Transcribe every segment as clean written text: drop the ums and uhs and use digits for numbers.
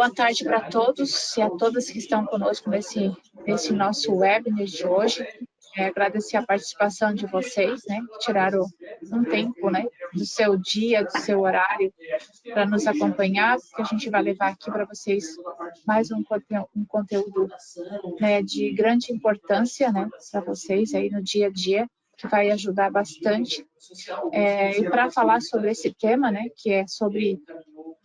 Boa tarde para todos e a todas que estão conosco nesse nosso webinar de hoje. Agradecer a participação de vocês, né, que tiraram um tempo, né, do seu dia, do seu horário, para nos acompanhar, porque a gente vai levar aqui para vocês mais um conteúdo, né, de grande importância, né, para vocês aí no dia a dia, que vai ajudar bastante. E para falar sobre esse tema, né, que é sobre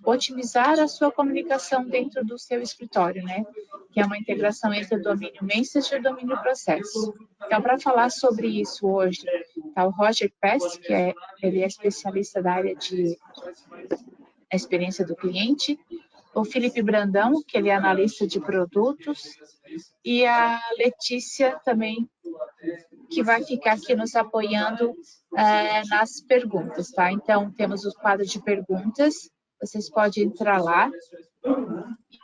otimizar a sua comunicação dentro do seu escritório, né? Que é uma integração entre o domínio Messenger e o domínio Processo. Então, para falar sobre isso hoje, tá o Roger Pest, ele é especialista da área de experiência do cliente, o Felipe Brandão, que ele é analista de produtos, e a Letícia também, que vai ficar aqui nos apoiando nas perguntas, tá? Então, temos o quadro de perguntas. Vocês podem entrar lá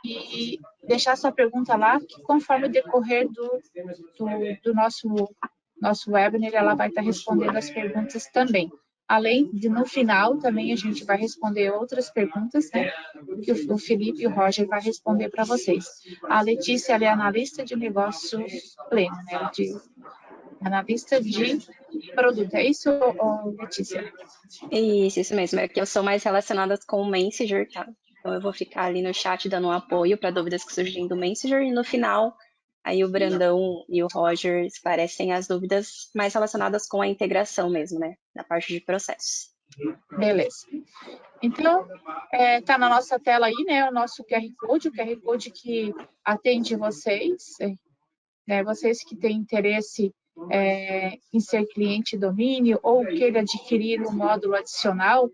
e deixar sua pergunta lá, que conforme o decorrer do nosso webinar, ela vai estar respondendo as perguntas também. Além de, no final, também a gente vai responder outras perguntas, né? Que o Felipe e o Roger vai responder para vocês. A Letícia, ela é analista de negócios pleno, né? Analista de produto. É isso, Letícia? Isso mesmo. É que eu sou mais relacionada com o Messenger, tá? Então eu vou ficar ali no chat dando um apoio para dúvidas que surgem do Messenger e no final aí o Brandão e o Roger esclarecem as dúvidas mais relacionadas com a integração mesmo, né? Da parte de processos. Beleza. Então, tá na nossa tela aí, né, o nosso QR Code, o QR Code que atende vocês, né, vocês que têm interesse em ser cliente domínio ou queira adquirir um módulo adicional.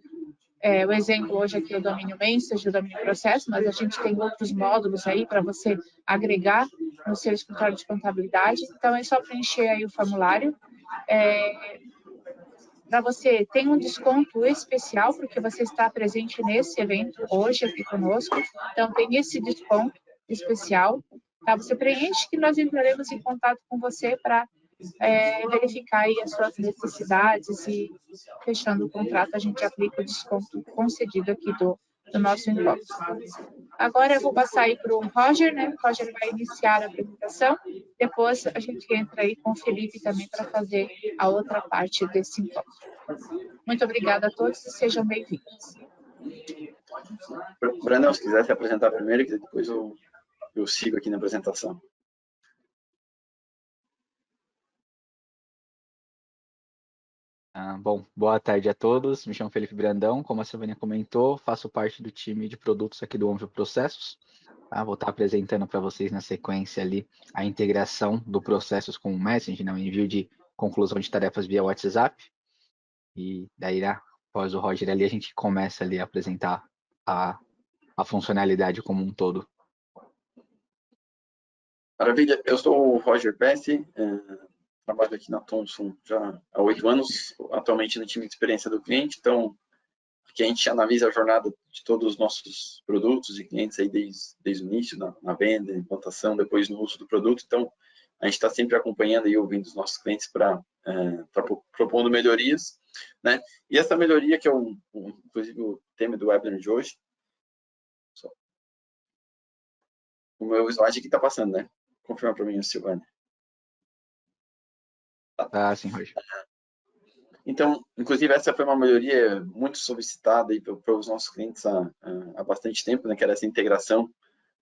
O exemplo hoje aqui é o domínio Messenger, o domínio Processo, mas a gente tem outros módulos aí para você agregar no seu escritório de contabilidade. Então, é só preencher aí o formulário. Para você, tem um desconto especial, porque você está presente nesse evento hoje aqui conosco. Então, tem esse desconto especial. Tá? Você preenche que nós entraremos em contato com você para verificar aí as suas necessidades e, fechando o contrato, a gente aplica o desconto concedido aqui do nosso encontro. Agora eu vou passar aí para o Roger, né? O Roger vai iniciar a apresentação, depois a gente entra aí com o Felipe também para fazer a outra parte desse encontro. Muito obrigada a todos e sejam bem-vindos. Brandão, se quiser se apresentar primeiro, que depois eu sigo aqui na apresentação. Bom, boa tarde a todos. Me chamo Felipe Brandão. Como a Silvânia comentou, faço parte do time de produtos aqui do Omvio Processos. Vou estar apresentando para vocês na sequência ali a integração do Processos com o Messenger, né, o envio de conclusão de tarefas via WhatsApp. E daí, após o Roger ali, a gente começa ali a apresentar a funcionalidade como um todo. Maravilha. Eu sou o Roger Pesce. Trabalho aqui na Thomson já há 8 anos, atualmente no time de experiência do cliente. Então, aqui a gente analisa a jornada de todos os nossos produtos e clientes aí desde o início, na venda, implantação, depois no uso do produto. Então, a gente está sempre acompanhando e ouvindo os nossos clientes para propondo melhorias, né? E essa melhoria, que é inclusive o tema do webinar de hoje, o meu slide aqui está passando, né? Confirma para mim, Silvânia. Sim, Roger. Então, inclusive, essa foi uma melhoria muito solicitada para os nossos clientes há bastante tempo, né, que era essa integração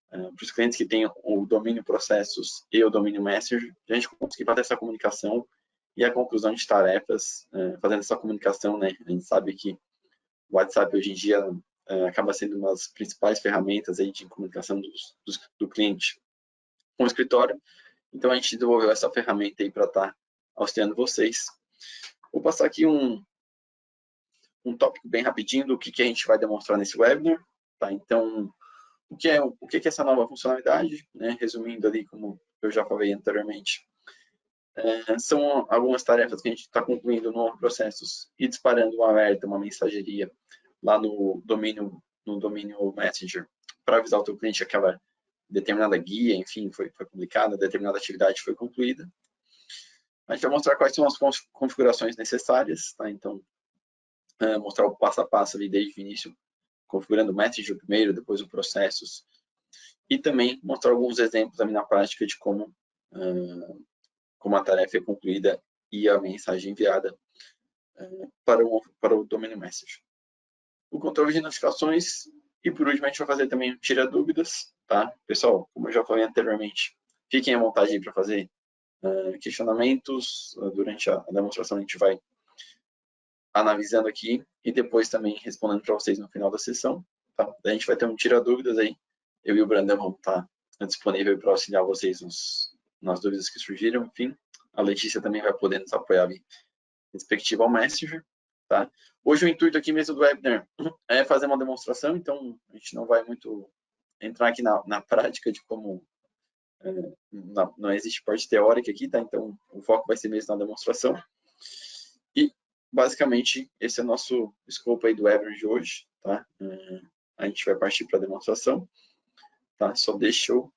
para os clientes que têm o domínio processos e o domínio Messenger, a gente conseguir fazer essa comunicação e a conclusão de tarefas, fazendo essa comunicação, né? A gente sabe que o WhatsApp hoje em dia acaba sendo uma das principais ferramentas aí de comunicação do cliente com o escritório. Então, a gente desenvolveu essa ferramenta aí para estar auxiliando vocês. Vou passar aqui um tópico bem rapidinho do que a gente vai demonstrar nesse webinar. Tá? Então, o que é essa nova funcionalidade? Né? Resumindo ali, como eu já falei anteriormente, são algumas tarefas que a gente está concluindo no Processos e disparando um alerta, uma mensageria lá no domínio Messenger para avisar o teu cliente que aquela determinada guia, enfim, foi publicada, determinada atividade foi concluída. A gente vai mostrar quais são as configurações necessárias, tá? Então, mostrar o passo a passo ali desde o início, configurando o Messenger primeiro, depois o Processos, e também mostrar alguns exemplos também na prática de como a tarefa é concluída e a mensagem enviada para o domínio Messenger. O controle de notificações e, por último, a gente vai fazer também um tira dúvidas, tá? Pessoal, como eu já falei anteriormente, fiquem à vontade aí para fazer questionamentos. Durante a demonstração a gente vai analisando aqui e depois também respondendo para vocês no final da sessão, tá? Daí a gente vai ter um tira dúvidas aí. Eu e o Brandão vamos estar disponível para auxiliar vocês nas dúvidas que surgiram, enfim. A Letícia também vai poder nos apoiar ali, respectivo ao Messenger, tá? Hoje o intuito aqui mesmo do webinar é fazer uma demonstração, então a gente não vai muito entrar aqui na prática de como não existe parte teórica aqui, tá? Então o foco vai ser mesmo na demonstração. E basicamente esse é o nosso escopo aí do webinar de hoje, tá? A gente vai partir para a demonstração, tá? Só deixa eu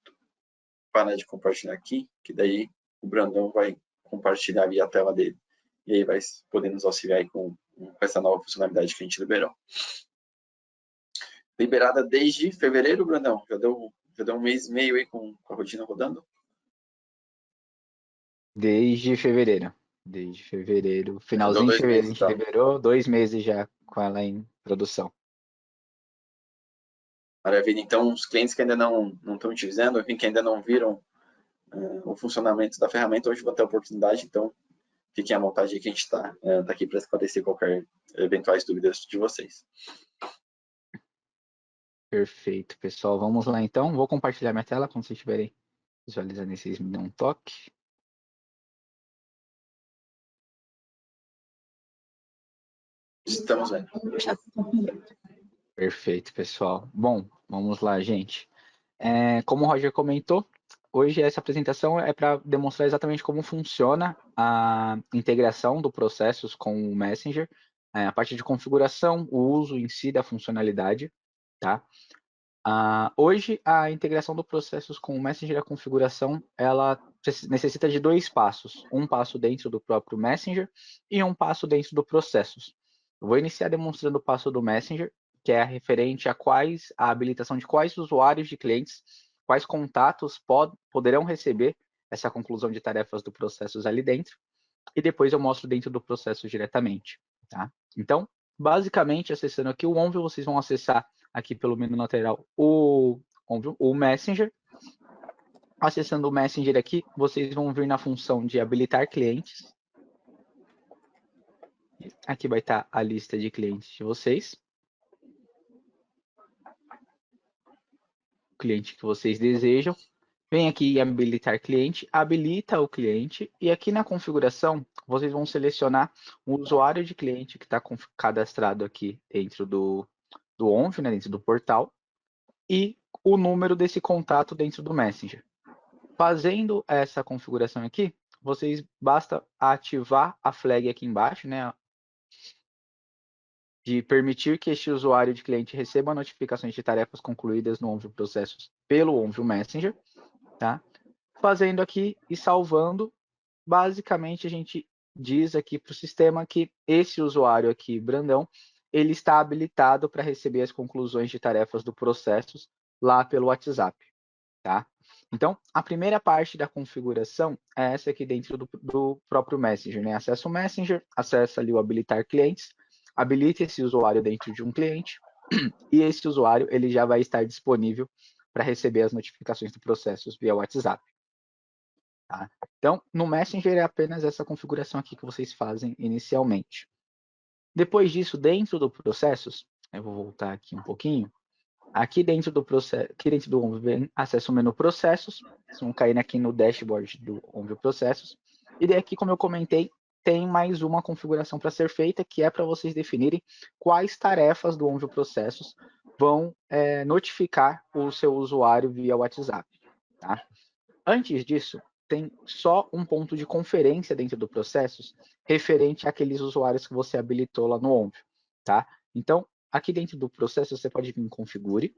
parar de compartilhar aqui, que daí o Brandão vai compartilhar ali a tela dele e aí vai poder nos auxiliar aí com essa nova funcionalidade que a gente liberou. Liberada desde fevereiro, Brandão? Já deu um mês e meio aí com a rotina rodando? Desde fevereiro. Desde fevereiro. Finalzinho de fevereiro a gente liberou, 2 meses já com ela em produção. Maravilha. Então, os clientes que ainda não estão utilizando, enfim, que ainda não viram o funcionamento da ferramenta, hoje vão ter a oportunidade, então fiquem à vontade aí que a gente está aqui para esclarecer qualquer eventuais dúvidas de vocês. Perfeito, pessoal. Vamos lá então. Vou compartilhar minha tela quando vocês estiverem visualizando, vocês me dão um toque. Estamos vendo. Perfeito, pessoal. Bom, vamos lá, gente. Como o Roger comentou, hoje essa apresentação é para demonstrar exatamente como funciona a integração do processos com o Messenger, a parte de configuração, o uso em si da funcionalidade, tá? Hoje, a integração do processos com o Messenger, a configuração, ela necessita de 2 passos. Um passo dentro do próprio Messenger e um passo dentro do processos. Eu vou iniciar demonstrando o passo do Messenger, que é referente a habilitação de quais usuários de clientes, quais contatos poderão receber essa conclusão de tarefas do processos ali dentro, e depois eu mostro dentro do processo diretamente, tá? Então, basicamente, acessando aqui o Onvio, vocês vão acessar aqui pelo menu lateral o Messenger. Acessando o Messenger aqui, vocês vão vir na função de habilitar clientes. Aqui vai estar a lista de clientes de vocês. O cliente que vocês desejam. Vem aqui em habilitar cliente, habilita o cliente e aqui na configuração vocês vão selecionar o usuário de cliente que está cadastrado aqui dentro do Onvio, né, dentro do portal, e o número desse contato dentro do Messenger. Fazendo essa configuração aqui, basta ativar a flag aqui embaixo, né, de permitir que este usuário de cliente receba notificações de tarefas concluídas no Onvio Processos pelo Onvio Messenger, tá? Fazendo aqui e salvando, basicamente a gente diz aqui para o sistema que esse usuário aqui, Brandão, ele está habilitado para receber as conclusões de tarefas do processos lá pelo WhatsApp, tá? Então, a primeira parte da configuração é essa aqui dentro do próprio Messenger, né? Acessa o Messenger, acessa ali o habilitar clientes, habilita esse usuário dentro de um cliente e esse usuário ele já vai estar disponível para receber as notificações do processos via WhatsApp. Tá? Então, no Messenger é apenas essa configuração aqui que vocês fazem inicialmente. Depois disso, dentro do processos, eu vou voltar aqui um pouquinho. Aqui dentro do processo, aqui dentro do Onvio, acessa o menu processos. Vocês vão cair aqui no dashboard do Onvio Processos. E daí aqui, como eu comentei, tem mais uma configuração para ser feita, que é para vocês definirem quais tarefas do Onvio Processos vão notificar o seu usuário via WhatsApp. Tá? Antes disso, tem só um ponto de conferência dentro do processos referente àqueles usuários que você habilitou lá no Onvio, tá? Então, aqui dentro do processo, você pode vir em configure,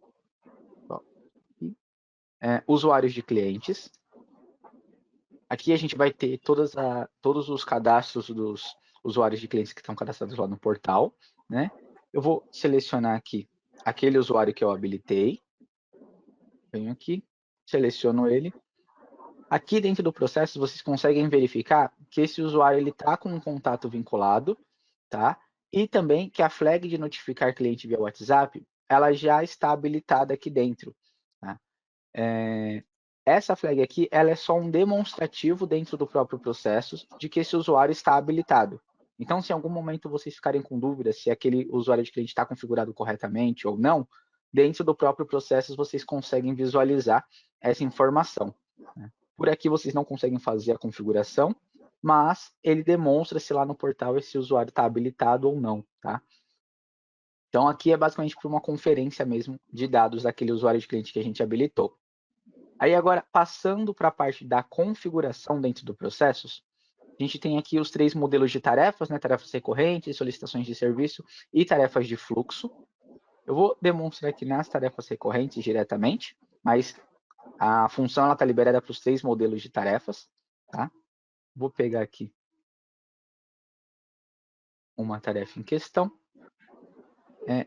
usuários de clientes. Aqui a gente vai ter todos os cadastros dos usuários de clientes que estão cadastrados lá no portal, né? Eu vou selecionar aqui aquele usuário que eu habilitei. venho aqui, seleciono ele. Aqui dentro do processo, vocês conseguem verificar que esse usuário está com um contato vinculado, tá? E também que a flag de notificar cliente via WhatsApp, ela já está habilitada aqui dentro. Tá? Essa flag aqui, ela é só um demonstrativo dentro do próprio processo de que esse usuário está habilitado. Então, se em algum momento vocês ficarem com dúvida se aquele usuário de cliente está configurado corretamente ou não, dentro do próprio processo vocês conseguem visualizar essa informação. Né? Por aqui vocês não conseguem fazer a configuração, mas ele demonstra se lá no portal esse usuário está habilitado ou não, tá? Então aqui é basicamente para uma conferência mesmo de dados daquele usuário de cliente que a gente habilitou. Aí agora, passando para a parte da configuração dentro do processos, a gente tem aqui os 3 modelos de tarefas, né? Tarefas recorrentes, solicitações de serviço e tarefas de fluxo. Eu vou demonstrar aqui nas tarefas recorrentes diretamente, mas a função está liberada para os 3 modelos de tarefas, tá? Vou pegar aqui uma tarefa em questão.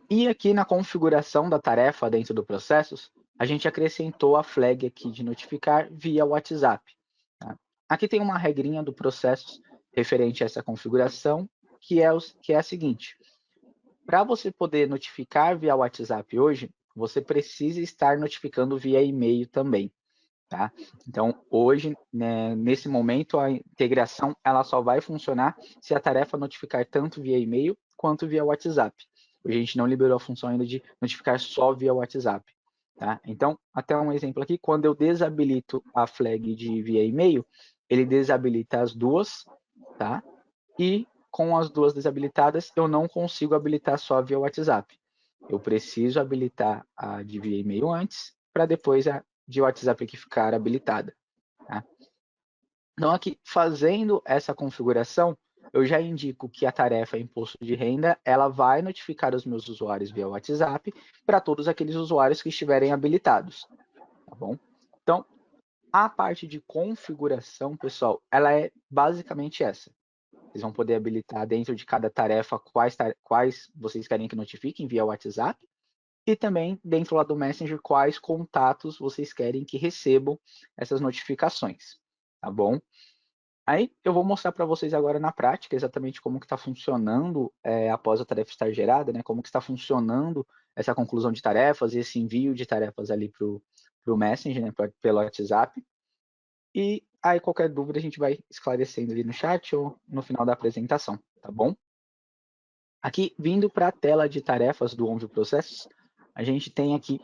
E aqui na configuração da tarefa dentro do processos, a gente acrescentou a flag aqui de notificar via WhatsApp. Tá? Aqui tem uma regrinha do processos referente a essa configuração, que é a seguinte. Para você poder notificar via WhatsApp hoje, você precisa estar notificando via e-mail também. Tá? Então, hoje, né, nesse momento, a integração ela só vai funcionar se a tarefa notificar tanto via e-mail quanto via WhatsApp. Hoje a gente não liberou a função ainda de notificar só via WhatsApp. Tá? Então, até um exemplo aqui, quando eu desabilito a flag de via e-mail, ele desabilita as duas, tá? E com as duas desabilitadas, eu não consigo habilitar só via WhatsApp. Eu preciso habilitar a de via e-mail antes, para depois a de WhatsApp aqui ficar habilitada. Tá? Então, aqui, fazendo essa configuração, eu já indico que a tarefa imposto de renda, ela vai notificar os meus usuários via WhatsApp para todos aqueles usuários que estiverem habilitados. Tá bom? Então, a parte de configuração, pessoal, ela é basicamente essa. Vocês vão poder habilitar dentro de cada tarefa quais vocês querem que notifiquem via WhatsApp e também dentro lá do Messenger quais contatos vocês querem que recebam essas notificações, tá bom? Aí eu vou mostrar para vocês agora na prática exatamente como que está funcionando após a tarefa estar gerada, né? Como que está funcionando essa conclusão de tarefas e esse envio de tarefas ali para o Messenger, né? Pelo WhatsApp. E aí qualquer dúvida a gente vai esclarecendo ali no chat ou no final da apresentação, tá bom? Aqui, vindo para a tela de tarefas do Onvio Processos, a gente tem aqui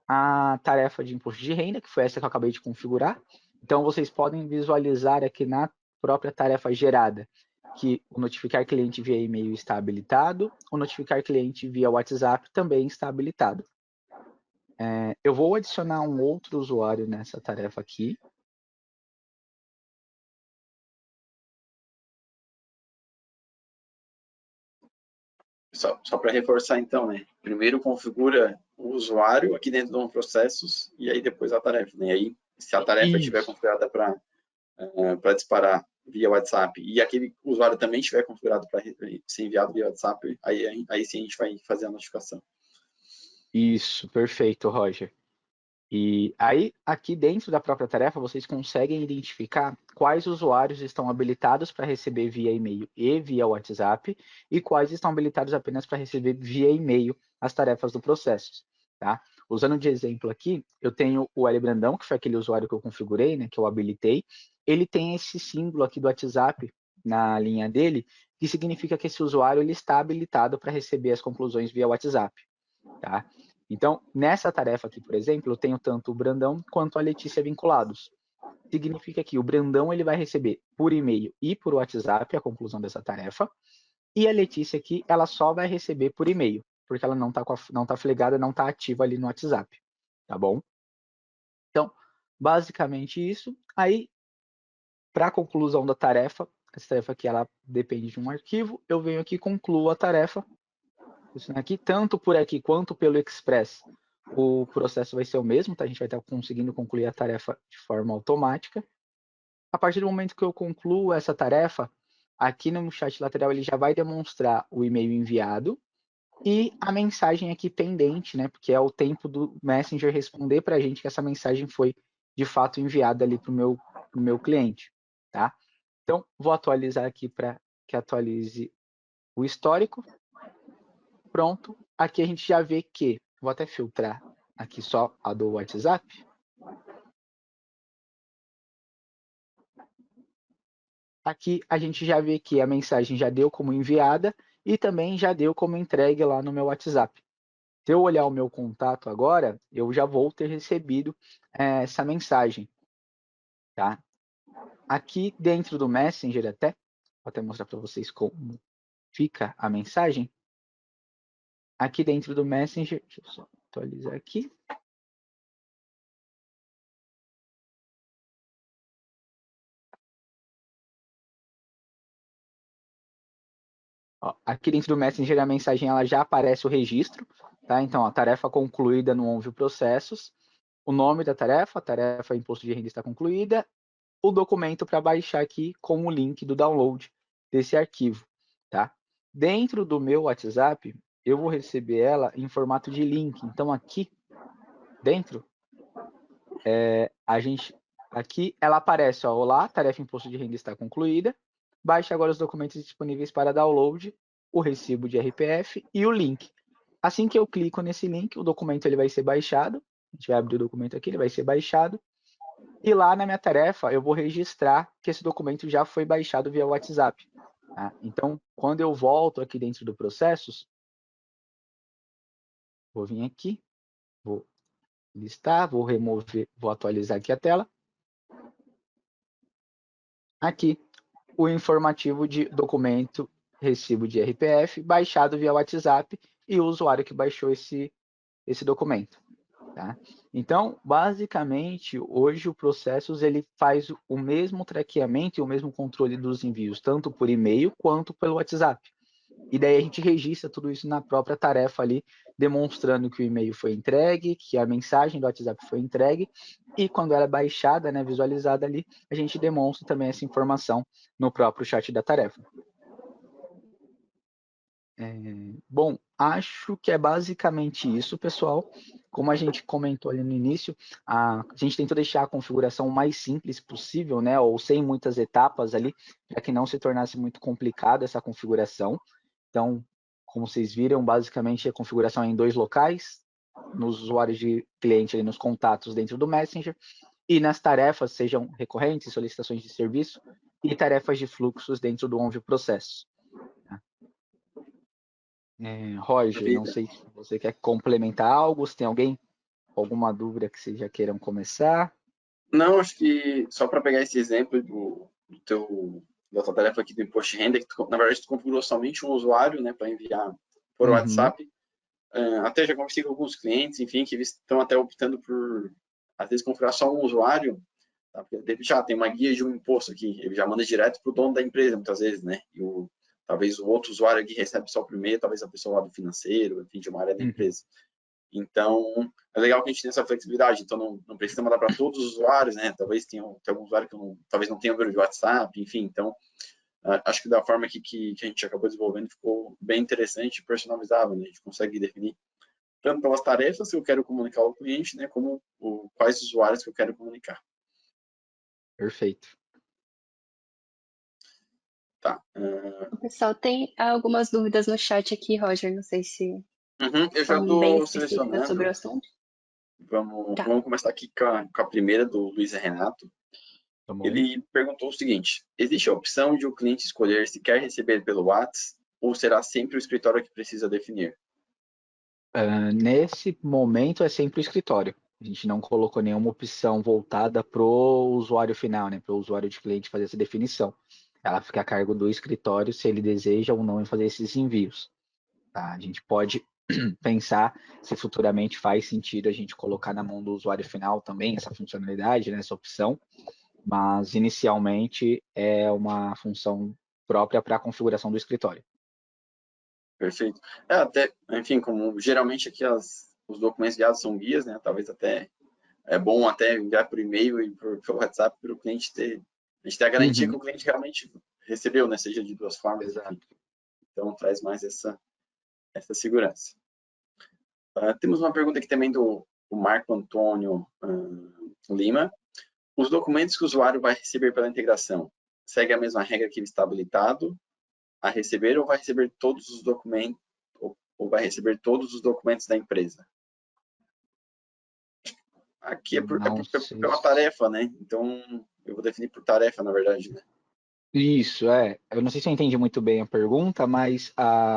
a tarefa de imposto de renda, que foi essa que eu acabei de configurar. Então, vocês podem visualizar aqui na própria tarefa gerada que o notificar cliente via e-mail está habilitado, o notificar cliente via WhatsApp também está habilitado. Eu vou adicionar um outro usuário nessa tarefa aqui. Só para reforçar, então, né? Primeiro configura o usuário aqui dentro do processos e aí depois a tarefa. Né? E aí, se a tarefa estiver configurada para disparar via WhatsApp e aquele usuário também estiver configurado para ser enviado via WhatsApp, aí sim a gente vai fazer a notificação. Isso, perfeito, Roger. E aí, aqui dentro da própria tarefa, vocês conseguem identificar quais usuários estão habilitados para receber via e-mail e via WhatsApp e quais estão habilitados apenas para receber via e-mail as tarefas do processo. Tá? Usando de exemplo aqui, eu tenho o L Brandão, que foi aquele usuário que eu configurei, né, que eu habilitei. Ele tem esse símbolo aqui do WhatsApp na linha dele, que significa que esse usuário ele está habilitado para receber as conclusões via WhatsApp. Tá? Então, nessa tarefa aqui, por exemplo, eu tenho tanto o Brandão quanto a Letícia vinculados. Significa que o Brandão ele vai receber por e-mail e por WhatsApp a conclusão dessa tarefa, e a Letícia aqui, ela só vai receber por e-mail, porque ela não está flegada, não está ativa ali no WhatsApp, tá bom? Então, basicamente isso. Aí, para a conclusão da tarefa, essa tarefa aqui, ela depende de um arquivo, eu venho aqui e concluo a tarefa. Isso aqui, tanto por aqui quanto pelo Express, o processo vai ser o mesmo, tá? A gente vai estar conseguindo concluir a tarefa de forma automática. A partir do momento que eu concluo essa tarefa, aqui no chat lateral ele já vai demonstrar o e-mail enviado e a mensagem aqui pendente, né? Porque é o tempo do Messenger responder para a gente que essa mensagem foi de fato enviada ali para o meu cliente, tá? Então, vou atualizar aqui para que atualize o histórico. Pronto. Aqui a gente já vê que, vou até filtrar aqui só a do WhatsApp. Aqui a gente já vê que a mensagem já deu como enviada e também já deu como entregue lá no meu WhatsApp. Se eu olhar o meu contato agora, eu já vou ter recebido essa mensagem, tá? Aqui dentro do Messenger vou até mostrar para vocês como fica a mensagem. Aqui dentro do Messenger, deixa eu só atualizar aqui. Ó, aqui dentro do Messenger a mensagem ela já aparece o registro, tá? Então, a tarefa concluída no OnView Processos, o nome da tarefa, a tarefa imposto de renda está concluída, o documento para baixar aqui com o link do download desse arquivo, tá? Dentro do meu WhatsApp, eu vou receber ela em formato de link. Então, aqui dentro, aqui ela aparece, ó, olá, tarefa imposto de renda está concluída, baixe agora os documentos disponíveis para download, o recibo de RPF e o link. Assim que eu clico nesse link, o documento ele vai ser baixado, a gente vai abrir o documento aqui, ele vai ser baixado, e lá na minha tarefa eu vou registrar que esse documento já foi baixado via WhatsApp. Tá? Então, quando eu volto aqui dentro do processos, vou vir aqui, vou listar, vou remover, vou atualizar aqui a tela. Aqui, o informativo de documento, recibo de RPF, baixado via WhatsApp e o usuário que baixou esse documento. Tá? Então, basicamente, hoje o Processos ele faz o mesmo traqueamento e o mesmo controle dos envios, tanto por e-mail quanto pelo WhatsApp. E daí a gente registra tudo isso na própria tarefa ali, demonstrando que o e-mail foi entregue, que a mensagem do WhatsApp foi entregue, e quando ela é baixada, né, visualizada ali, a gente demonstra também essa informação no próprio chat da tarefa. Bom, acho que é basicamente isso, pessoal. Como a gente comentou ali no início, a gente tentou deixar a configuração o mais simples possível, né, ou sem muitas etapas ali, para que não se tornasse muito complicado essa configuração. Então, como vocês viram, basicamente a configuração é em 2 locais, nos usuários de cliente, ali, nos contatos dentro do Messenger, e nas tarefas, sejam recorrentes, solicitações de serviço, e tarefas de fluxos dentro do OnView Processos. Roger, não Maravilha. sei se você quer complementar algo, se tem alguma dúvida que vocês já queiram começar. Não, acho que só para pegar esse exemplo da tua tarefa aqui do imposto de renda, que na verdade tu configurou somente um usuário, né, para enviar por WhatsApp. Até já conversei com alguns clientes, enfim, que estão até optando por, às vezes, configurar só um usuário, tá? Porque já tem uma guia de um imposto aqui, ele já manda direto para o dono da empresa, muitas vezes, né? E talvez o outro usuário aqui recebe só o primeiro, talvez a pessoa lá do financeiro, enfim, de uma área da empresa. Então, é legal que a gente tenha essa flexibilidade. Então, não precisa mandar para todos os usuários, né? Talvez tenha algum usuário que talvez não tenha número de WhatsApp, enfim. Então, acho que da forma que a gente acabou desenvolvendo ficou bem interessante e personalizável, né? A gente consegue definir tanto pelas tarefas que eu quero comunicar ao cliente, né? Como quais usuários que eu quero comunicar. Perfeito. Tá. O pessoal tem algumas dúvidas no chat aqui, Roger. Não sei se Eu já são bem estou específicas sobre o selecionando. assunto. Tá. Vamos começar aqui com a primeira do Luiz Renato. Tá bom. Ele perguntou o seguinte: existe a opção de o cliente escolher se quer receber pelo WhatsApp ou será sempre o escritório que precisa definir? Nesse momento é sempre o escritório. A gente não colocou nenhuma opção voltada para o usuário final, né, para o usuário de cliente fazer essa definição. Ela fica a cargo do escritório se ele deseja ou não em fazer esses envios. Tá? A gente pode pensar se futuramente faz sentido a gente colocar na mão do usuário final também essa funcionalidade, né, essa opção, mas inicialmente é uma função própria para a configuração do escritório. Perfeito. Até, enfim, como geralmente aqui os documentos enviados são guias, né? Talvez até é bom até enviar por e-mail e pelo WhatsApp para o cliente a gente ter a garantia que o cliente realmente recebeu, né? Seja de duas formas, enfim. Exato. Então traz mais essa essa segurança. Temos uma pergunta aqui também do Marco Antônio Lima. Os documentos que o usuário vai receber pela integração, segue a mesma regra que ele está habilitado a receber ou vai receber todos os documentos ou vai receber todos os documentos da empresa? Aqui é pela tarefa, né? Então, eu vou definir por tarefa, na verdade, né? Isso, eu não sei se eu entendi muito bem a pergunta, mas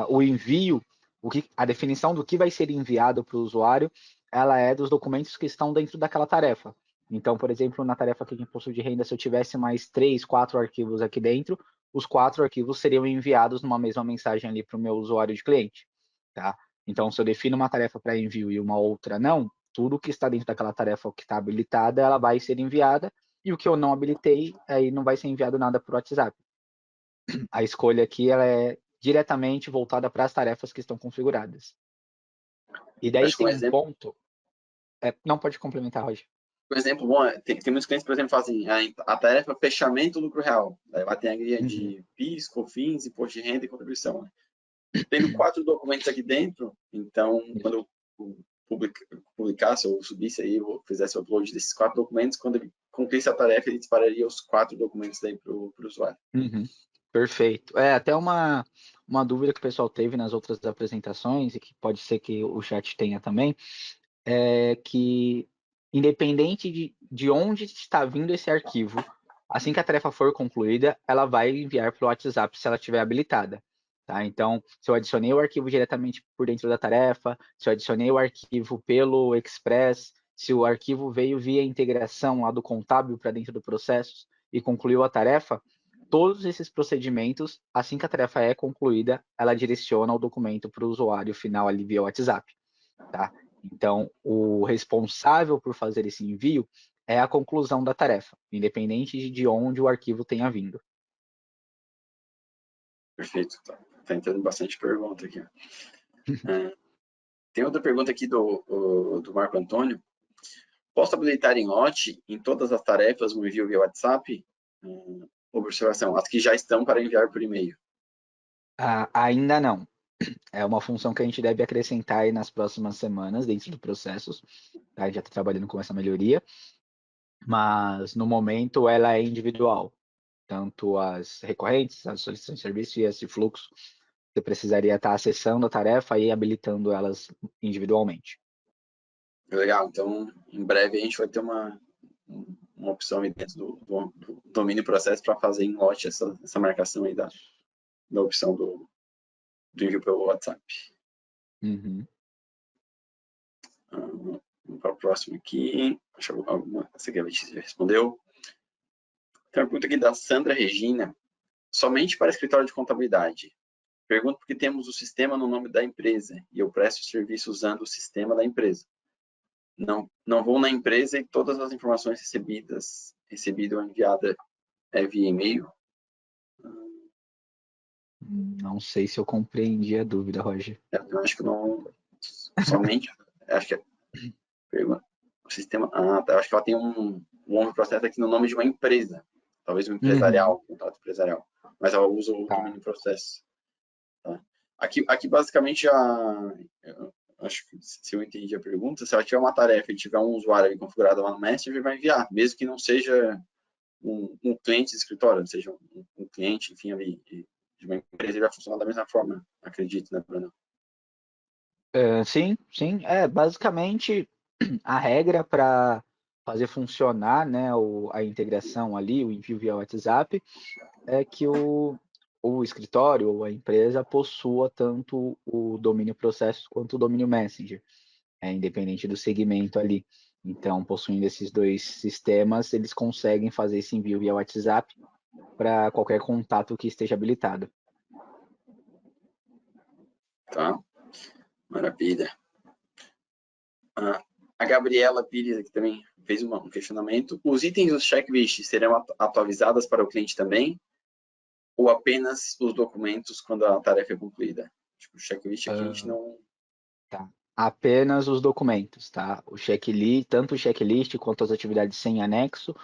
o envio, a definição do que vai ser enviado para o usuário, ela é dos documentos que estão dentro daquela tarefa. Então, por exemplo, na tarefa aqui de imposto de renda, se eu tivesse mais 3, 4 arquivos aqui dentro, os 4 arquivos seriam enviados numa mesma mensagem ali para o meu usuário de cliente, tá? Então, se eu defino uma tarefa para envio e uma outra não, tudo que está dentro daquela tarefa que está habilitada, ela vai ser enviada, e o que eu não habilitei, aí não vai ser enviado nada por WhatsApp. A escolha aqui ela é diretamente voltada para as tarefas que estão configuradas. E daí Acho que tem um ponto... não, pode complementar, Roger. Um exemplo bom, tem muitos clientes, por exemplo, fazem a tarefa fechamento do lucro real. Daí lá tem a guia de PIS, COFINS, imposto de renda e contribuição. Né? Tendo 4 documentos aqui dentro, então, quando eu publicasse ou subisse aí, ou fizesse o upload desses 4 documentos, quando ele concluísse a tarefa, ele dispararia os 4 documentos daí para o usuário. Perfeito. Até uma dúvida que o pessoal teve nas outras apresentações, e que pode ser que o chat tenha também, é que, independente de onde está vindo esse arquivo, assim que a tarefa for concluída, ela vai enviar para o WhatsApp se ela estiver habilitada. Tá? Então, se eu adicionei o arquivo diretamente por dentro da tarefa, se eu adicionei o arquivo pelo Express, se o arquivo veio via integração lá do contábil para dentro do processo e concluiu a tarefa, todos esses procedimentos, assim que a tarefa é concluída, ela direciona o documento para o usuário final ali via WhatsApp. Tá? Então, o responsável por fazer esse envio é a conclusão da tarefa, independente de onde o arquivo tenha vindo. Perfeito. Tá entrando bastante pergunta aqui. Tem outra pergunta aqui do Marco Antônio. Posso habilitar em lote em todas as tarefas o envio via WhatsApp? Observação, as que já estão para enviar por e-mail. Ainda não. É uma função que a gente deve acrescentar aí nas próximas semanas dentro do processos. Tá? A gente já está trabalhando com essa melhoria, mas no momento ela é individual. Tanto as recorrentes, as solicitações de serviço e esse fluxo, você precisaria estar acessando a tarefa e habilitando elas individualmente. Legal, então em breve a gente vai ter uma opção aí dentro do domínio processo para fazer em lote essa marcação aí da opção do envio pelo WhatsApp. Vamos para o próximo aqui. Acho que essa aqui a Letícia já respondeu. Tem uma pergunta aqui da Sandra Regina. Somente para escritório de contabilidade. Pergunto porque temos o sistema no nome da empresa e eu presto o serviço usando o sistema da empresa. Não vou na empresa e todas as informações recebida ou enviada via e-mail. Não sei se eu compreendi a dúvida, Roger. Eu acho que não. Somente. Acho que pergunta. O sistema. Tá. Acho que ela tem um processo aqui no nome de uma empresa. Talvez um empresarial, um contrato empresarial. Mas ela usa o domínio processo. Tá? Aqui basicamente acho que se eu entendi a pergunta, se ela tiver uma tarefa e tiver um usuário configurado lá no Messenger, vai enviar, mesmo que não seja um cliente de escritório, seja um cliente, enfim, ali de uma empresa, ele vai funcionar da mesma forma, acredito, né, Bruno? Sim. Basicamente, a regra para fazer funcionar, né, a integração ali, o envio via WhatsApp, é que o escritório ou a empresa possua tanto o domínio processo quanto o domínio Messenger, independente do segmento ali. Então, possuindo esses dois sistemas, eles conseguem fazer esse envio via WhatsApp para qualquer contato que esteja habilitado. Tá, maravilha. A Gabriela Pires aqui também fez um questionamento. Os itens do checklist serão atualizados para o cliente também? Ou apenas os documentos quando a tarefa é concluída? Tipo, o checklist aqui a gente não... Tá. Apenas os documentos, tá? O checklist, tanto o checklist quanto as atividades sem anexo,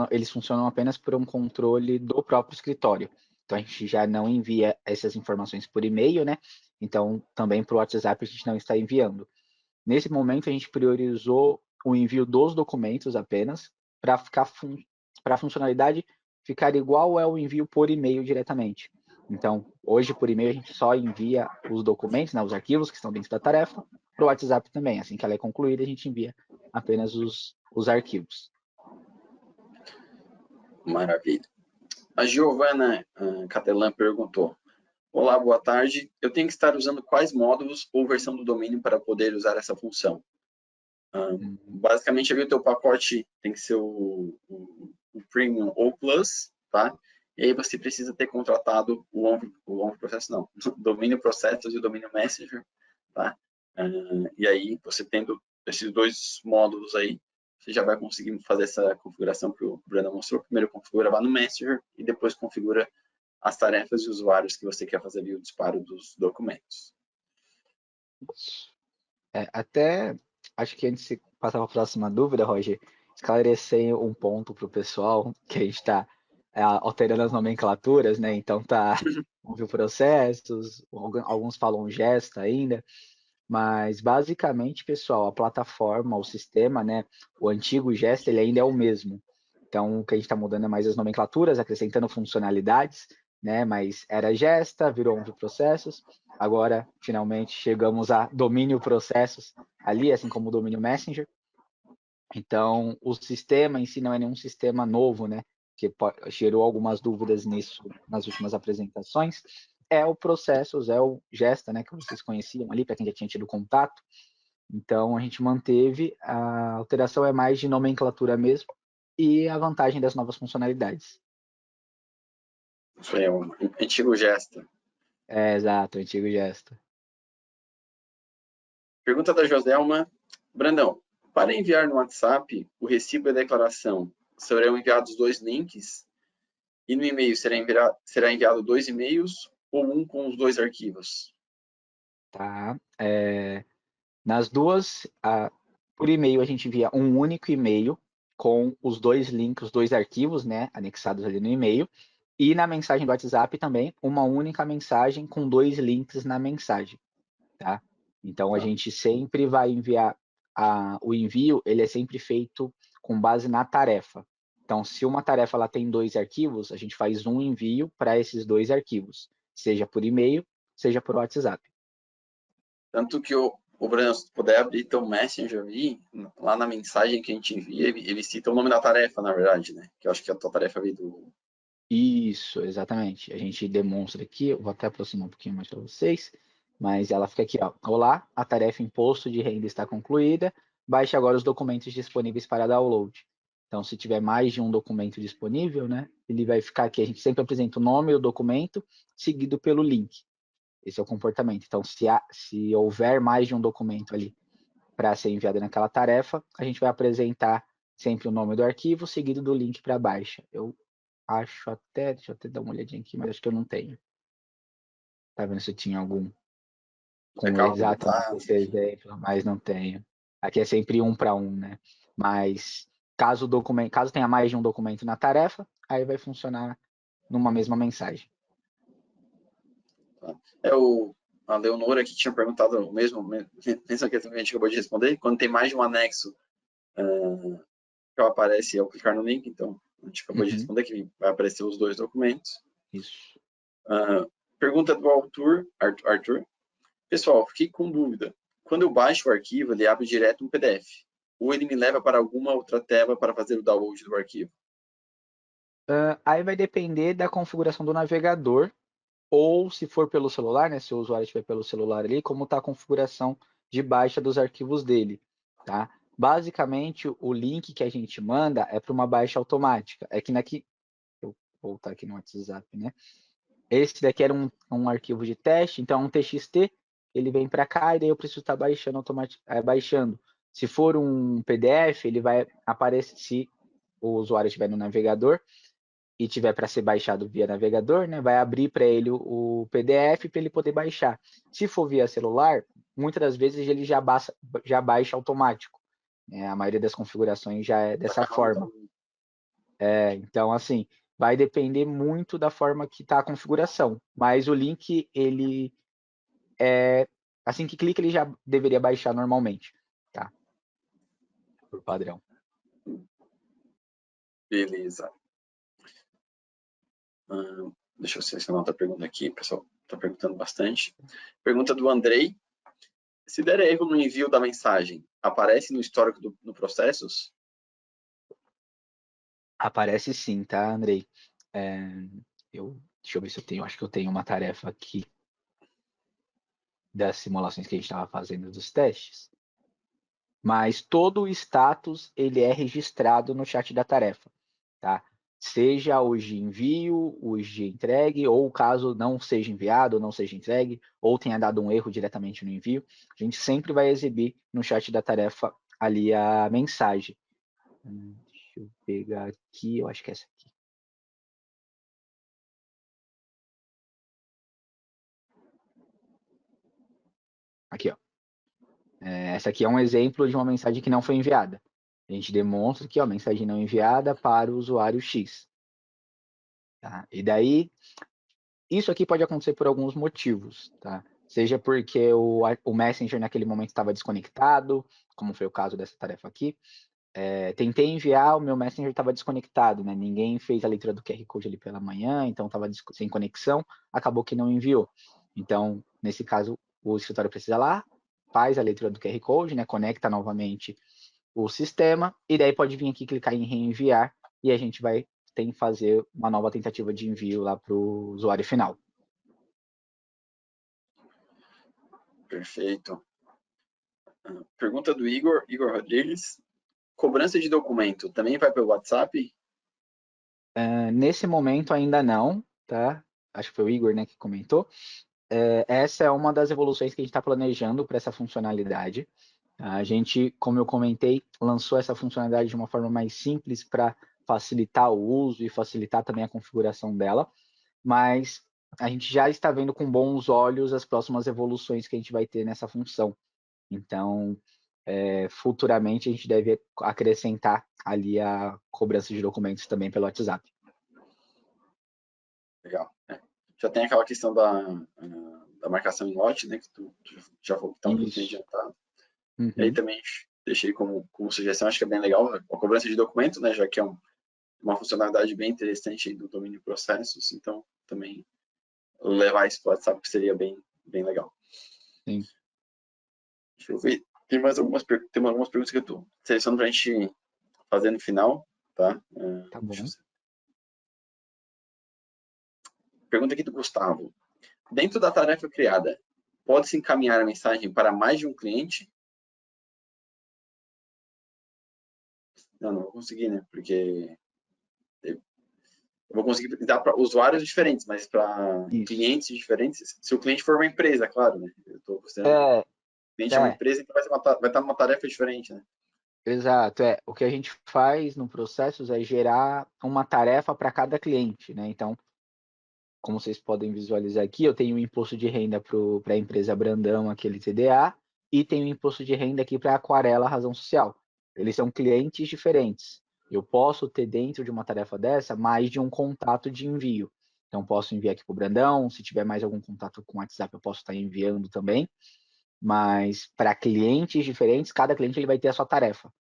eles funcionam apenas por um controle do próprio escritório. Então a gente já não envia essas informações por e-mail, né? então também para o WhatsApp a gente não está enviando. Nesse momento, a gente priorizou o envio dos documentos apenas, para a funcionalidade ficar igual ao envio por e-mail diretamente. Então, hoje, por e-mail, a gente só envia os documentos, né, os arquivos que estão dentro da tarefa, para o WhatsApp também. Assim que ela é concluída, a gente envia apenas os arquivos. Maravilha. A Giovana Catelan perguntou: olá, boa tarde. Eu tenho que estar usando quais módulos ou versão do domínio para poder usar essa função? Basicamente, ali o teu pacote tem que ser o Premium ou Plus, tá? E aí você precisa ter contratado o ONV Processo, não, o domínio Processos e o domínio Messenger, tá? E aí, você tendo esses dois módulos aí, você já vai conseguir fazer essa configuração que o Brandon mostrou. Primeiro configura lá no Messenger e depois configura as tarefas e usuários que você quer fazer ali o disparo dos documentos. Até acho que antes de passar para a próxima dúvida, Roger, esclarecer um ponto para o pessoal, que a gente está alterando as nomenclaturas, né? Então tá ouviu processos, alguns falam gesta ainda, mas basicamente, pessoal, a plataforma, o sistema, né? O antigo gesta, ele ainda é o mesmo. Então, o que a gente está mudando é mais as nomenclaturas, acrescentando funcionalidades, né? Mas era gesta, virou ONV Processos. Agora, finalmente, chegamos a domínio processos ali, assim como o domínio Messenger. Então, o sistema em si não é nenhum sistema novo, né? Que gerou algumas dúvidas nisso nas últimas apresentações. É o Processos, é o Gesta, né? Que vocês conheciam ali, para quem já tinha tido contato. Então, a gente manteve, a alteração é mais de nomenclatura mesmo e a vantagem das novas funcionalidades. Isso aí é um antigo Gesta. Exato, o antigo Gesta. Pergunta da Joselma. Brandão, para enviar no WhatsApp o recibo e a declaração, serão enviados 2 links e no e-mail será enviado 2 e-mails ou um com os 2 arquivos? Tá. Nas duas, por e-mail a gente envia um único e-mail com os 2 links, os 2 arquivos, né, anexados ali no e-mail. E na mensagem do WhatsApp também, uma única mensagem com 2 links na mensagem, tá? Então, a gente sempre vai enviar, o envio, ele é sempre feito com base na tarefa. Então, se uma tarefa ela tem 2 arquivos, a gente faz um envio para esses 2 arquivos, seja por e-mail, seja por WhatsApp. Tanto que o Brandon, se puder abrir teu Messenger ali, lá na mensagem que a gente envia, ele cita o nome da tarefa, na verdade, né? Que eu acho que a tua tarefa veio do... Isso, exatamente. A gente demonstra aqui, eu vou até aproximar um pouquinho mais para vocês, mas ela fica aqui, ó. Olá, a tarefa Imposto de Renda está concluída. Baixe agora os documentos disponíveis para download. Então, se tiver mais de um documento disponível, né, ele vai ficar aqui. A gente sempre apresenta o nome e o documento, seguido pelo link. Esse é o comportamento. Então, se houver mais de um documento ali para ser enviado naquela tarefa, a gente vai apresentar sempre o nome do arquivo, seguido do link para baixa. Eu acho até, deixa eu até dar uma olhadinha aqui, mas acho que eu não tenho. Tá vendo se eu tinha algum com Legal, exatamente botar. esse exemplo, mas não tenho. Aqui é sempre um para um, né? Mas caso tenha mais de um documento na tarefa, aí vai funcionar numa mesma mensagem. A Leonora que tinha perguntado o mesmo que a gente acabou de responder, quando tem mais de um anexo que aparece ao clicar no link, então a gente acabou de responder que vai aparecer os 2 documentos. Isso. Pergunta do Arthur. Pessoal, fiquei com dúvida. Quando eu baixo o arquivo, ele abre direto um PDF. Ou ele me leva para alguma outra tela para fazer o download do arquivo? Aí vai depender da configuração do navegador, ou se for pelo celular, né? Se o usuário estiver pelo celular ali, como está a configuração de baixa dos arquivos dele, tá? Basicamente, o link que a gente manda é para uma baixa automática. É que aqui, eu vou voltar aqui no WhatsApp, né? Esse daqui era um arquivo de teste, então é um TXT, ele vem para cá e daí eu preciso estar baixando baixando. Se for um PDF, ele vai aparecer, se o usuário estiver no navegador e tiver para ser baixado via navegador, né, vai abrir para ele o PDF para ele poder baixar. Se for via celular, muitas das vezes ele já baixa automático. Né? A maioria das configurações já é dessa forma. Então, assim, vai depender muito da forma que está a configuração. Mas o link, ele assim que clica, ele já deveria baixar normalmente, tá? Por padrão. Beleza. Deixa eu selecionar outra pergunta aqui, o pessoal está perguntando bastante. Pergunta do Andrei. Se der erro no envio da mensagem, aparece no histórico no processos? Aparece sim, tá, Andrei? Deixa eu ver se eu tenho, acho que eu tenho uma tarefa aqui das simulações que a gente estava fazendo dos testes. Mas todo o status, ele é registrado no chat da tarefa, tá? Seja os de envio, os de entregue, ou caso não seja enviado, ou não seja entregue, ou tenha dado um erro diretamente no envio, a gente sempre vai exibir no chat da tarefa ali a mensagem. Deixa eu pegar aqui, eu acho que é essa aqui. Aqui, ó. Essa aqui é um exemplo de uma mensagem que não foi enviada. A gente demonstra que a mensagem não enviada para o usuário X. Tá? E daí, isso aqui pode acontecer por alguns motivos. Tá? Seja porque o Messenger naquele momento estava desconectado, como foi o caso dessa tarefa aqui. Tentei enviar, o meu Messenger estava desconectado, né? Ninguém fez a leitura do QR Code ali pela manhã, então estava sem conexão, acabou que não enviou. Então, nesse caso, o escritório precisa lá, faz a leitura do QR Code, né? Conecta novamente o sistema, e daí pode vir aqui clicar em reenviar, e a gente vai ter que fazer uma nova tentativa de envio lá para o usuário final. Perfeito. Pergunta do Igor Rodrigues. Cobrança de documento também vai pelo WhatsApp? Nesse momento ainda não, tá? Acho que foi o Igor, né, que comentou. Essa é uma das evoluções que a gente está planejando para essa funcionalidade. A gente, como eu comentei, lançou essa funcionalidade de uma forma mais simples para facilitar o uso e facilitar também a configuração dela, mas a gente já está vendo com bons olhos as próximas evoluções que a gente vai ter nessa função. Então, futuramente a gente deve acrescentar ali a cobrança de documentos também pelo WhatsApp. Legal. Já tem aquela questão da marcação em lote, né, que tu já falou que está um pouquinho adiantado. Uhum. E aí também deixei como sugestão, acho que é bem legal, a cobrança de documento, né, já que é uma funcionalidade bem interessante do domínio processos, então também levar isso para o WhatsApp seria bem legal. Sim. Deixa eu ver, tem algumas perguntas que eu estou selecionando para a gente fazer no final, tá? Tá bom. Pergunta aqui do Gustavo. Dentro da tarefa criada, pode-se encaminhar a mensagem para mais de um cliente? Não vou conseguir, né? Porque eu vou conseguir dar para usuários diferentes, mas para clientes diferentes. Se o cliente for uma empresa, claro, né? Eu estou considerando. O cliente é uma empresa, então vai estar numa tarefa diferente, né? Exato. O que a gente faz no processo é gerar uma tarefa para cada cliente, né? Então, como vocês podem visualizar aqui, eu tenho um imposto de renda para a empresa Brandão, aquele TDA, e tenho um imposto de renda aqui para a Aquarela Razão Social. Eles são clientes diferentes. Eu posso ter dentro de uma tarefa dessa mais de um contato de envio. Então, posso enviar aqui para o Brandão, se tiver mais algum contato com o WhatsApp, eu posso estar enviando também. Mas para clientes diferentes, cada cliente ele vai ter a sua tarefa.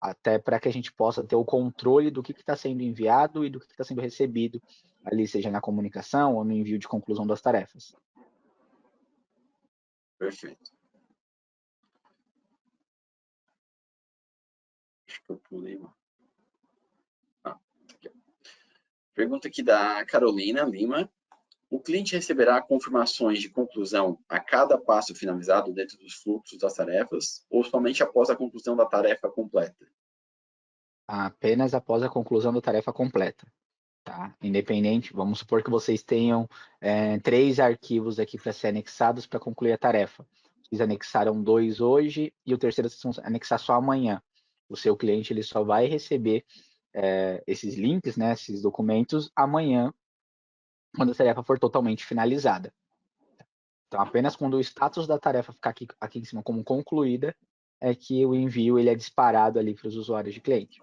Até para que a gente possa ter o controle do que está sendo enviado e do que está sendo recebido ali, seja na comunicação ou no envio de conclusão das tarefas. Perfeito. Acho que eu pulei uma. Aqui. Pergunta aqui da Carolina Lima. O cliente receberá confirmações de conclusão a cada passo finalizado dentro dos fluxos das tarefas ou somente após a conclusão da tarefa completa? Apenas após a conclusão da tarefa completa. Tá? Independente, vamos supor que vocês tenham 3 arquivos aqui para ser anexados para concluir a tarefa. Vocês anexaram 2 hoje e o terceiro vocês vão anexar só amanhã. O seu cliente ele só vai receber esses links, né, esses documentos, amanhã, quando a tarefa for totalmente finalizada. Então, apenas quando o status da tarefa ficar aqui em cima como concluída, é que o envio ele é disparado ali para os usuários de cliente.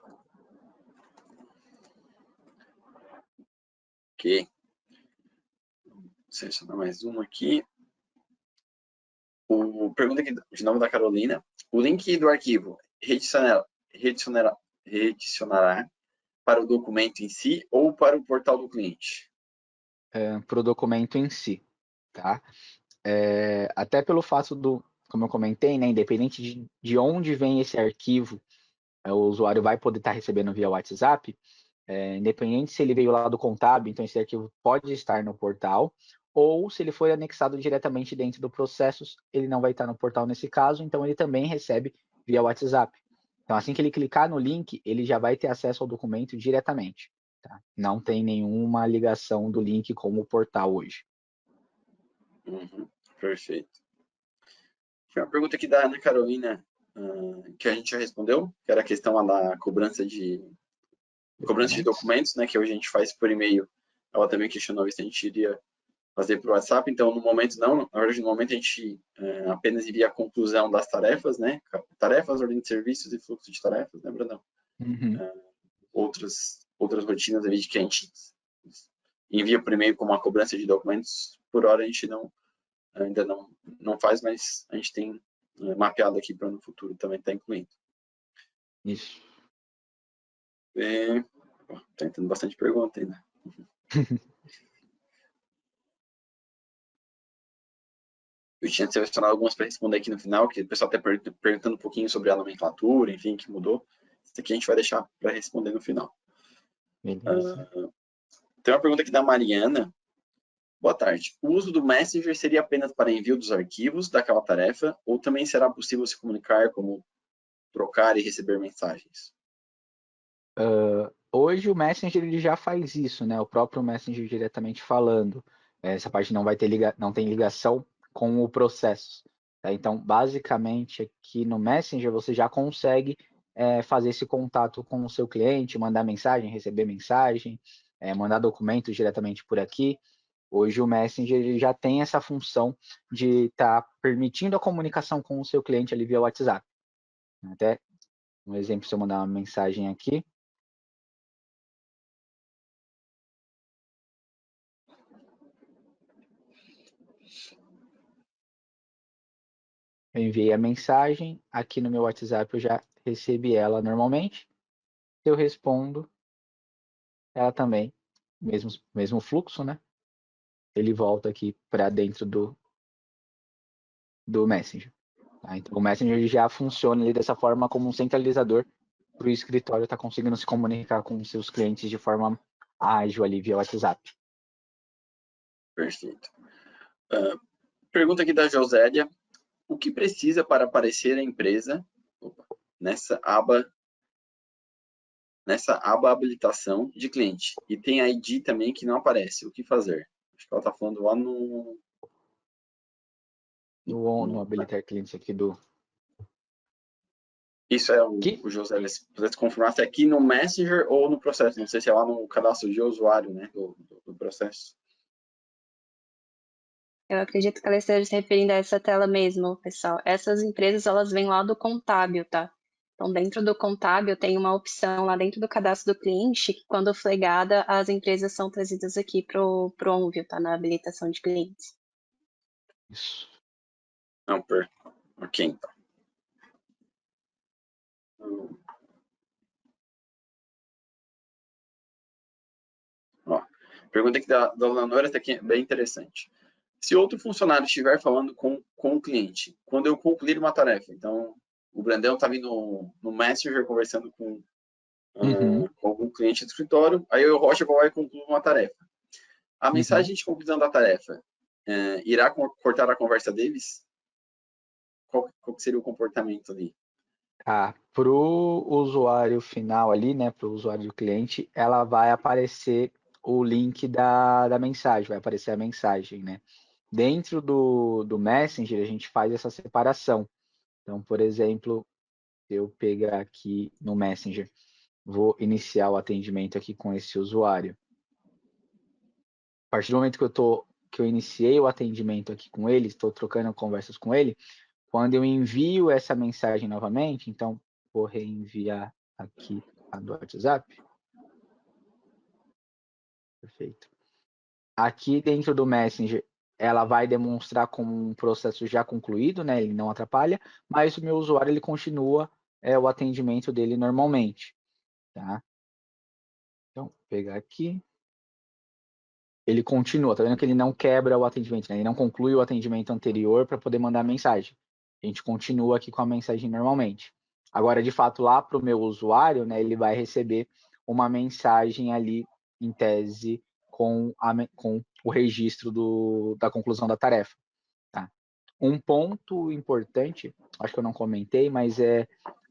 Ok. Vou selecionar mais uma aqui. Pergunta aqui de novo da Carolina. O link do arquivo redicionará para o documento em si ou para o portal do cliente? Para o documento em si, tá? Até pelo fato como eu comentei, né, independente de onde vem esse arquivo, o usuário vai poder estar recebendo via WhatsApp, independente se ele veio lá do contábil, então esse arquivo pode estar no portal, ou se ele foi anexado diretamente dentro do Processos, ele não vai estar no portal nesse caso, então ele também recebe via WhatsApp. Então, assim que ele clicar no link, ele já vai ter acesso ao documento diretamente. Tá? Não tem nenhuma ligação do link com o portal hoje. Perfeito. Tinha uma pergunta aqui da Ana Carolina, que a gente já respondeu, que era a questão lá da cobrança de documentos, né, que hoje a gente faz por e-mail. Ela também questionou se a gente iria fazer por WhatsApp, então no momento não, na verdade no momento a gente apenas envia a conclusão das tarefas, né, tarefas, ordem de serviços e fluxo de tarefas, né, Brandão? Outras rotinas ali de que a gente envia por e-mail como uma cobrança de documentos, por hora a gente ainda não faz, mas a gente tem mapeado aqui para no futuro também estar incluindo. Isso. Tá entrando bastante pergunta ainda. Eu tinha selecionado algumas para responder aqui no final, que o pessoal está perguntando um pouquinho sobre a nomenclatura, enfim, que mudou. Isso aqui a gente vai deixar para responder no final. Beleza. Tem uma pergunta aqui da Mariana. Boa tarde. O uso do Messenger seria apenas para envio dos arquivos daquela tarefa ou também será possível se comunicar como trocar e receber mensagens? Hoje o Messenger ele já faz isso, né? O próprio Messenger diretamente falando. Essa parte não tem ligação com o processo. Tá? Então, basicamente, aqui no Messenger você já consegue fazer esse contato com o seu cliente, mandar mensagem, receber mensagem, mandar documentos diretamente por aqui. Hoje o Messenger ele já tem essa função de estar permitindo a comunicação com o seu cliente ali via WhatsApp. Até um exemplo, se eu mandar uma mensagem aqui, eu enviei a mensagem, aqui no meu WhatsApp eu já recebi ela normalmente. Se eu respondo, ela também, mesmo fluxo, né? Ele volta aqui para dentro do Messenger. Tá? Então o Messenger já funciona ali dessa forma como um centralizador para o escritório estar conseguindo se comunicar com os seus clientes de forma ágil ali via WhatsApp. Perfeito. Pergunta aqui da Josélia. O que precisa para aparecer a empresa nessa aba habilitação de cliente? E tem ID também que não aparece. O que fazer? Acho que ela está falando lá No habilitar clientes aqui do... Isso é o José, se pudesse confirmar se é aqui no Messenger ou no processo. Não sei se é lá no cadastro de usuário, né, do processo. Eu acredito que ela esteja se referindo a essa tela mesmo, pessoal. Essas empresas, elas vêm lá do contábil, tá? Então, dentro do contábil, tem uma opção lá dentro do cadastro do cliente, que quando flegada, as empresas são trazidas aqui pro Onvio, tá? Na habilitação de clientes. Isso. Não, ok, então. Ó, pergunta aqui da Leonora, essa aqui é bem interessante. Se outro funcionário estiver falando com o cliente, quando eu concluir uma tarefa, então o Brandão está vindo no Messenger conversando com algum cliente do escritório, aí o Rocha vai lá e conclui uma tarefa. A mensagem de conclusão da tarefa irá cortar a conversa deles? Qual seria o comportamento ali? Para o usuário final ali, né, para o usuário do cliente, ela vai aparecer o link da mensagem, vai aparecer a mensagem, né? Dentro do Messenger, a gente faz essa separação. Então, por exemplo, se eu pegar aqui no Messenger, vou iniciar o atendimento aqui com esse usuário. A partir do momento que eu iniciei o atendimento aqui com ele, estou trocando conversas com ele, quando eu envio essa mensagem novamente, então vou reenviar aqui a do WhatsApp. Perfeito. Aqui dentro do Messenger, ela vai demonstrar como um processo já concluído, né? Ele não atrapalha, mas o meu usuário ele continua o atendimento dele normalmente, tá? Então, vou pegar aqui. Ele continua, tá vendo que ele não quebra o atendimento, né? Ele não conclui o atendimento anterior para poder mandar a mensagem. A gente continua aqui com a mensagem normalmente. Agora, de fato, lá para o meu usuário, né, ele vai receber uma mensagem ali, em tese, com o registro da conclusão da tarefa. Tá? Um ponto importante, acho que eu não comentei, mas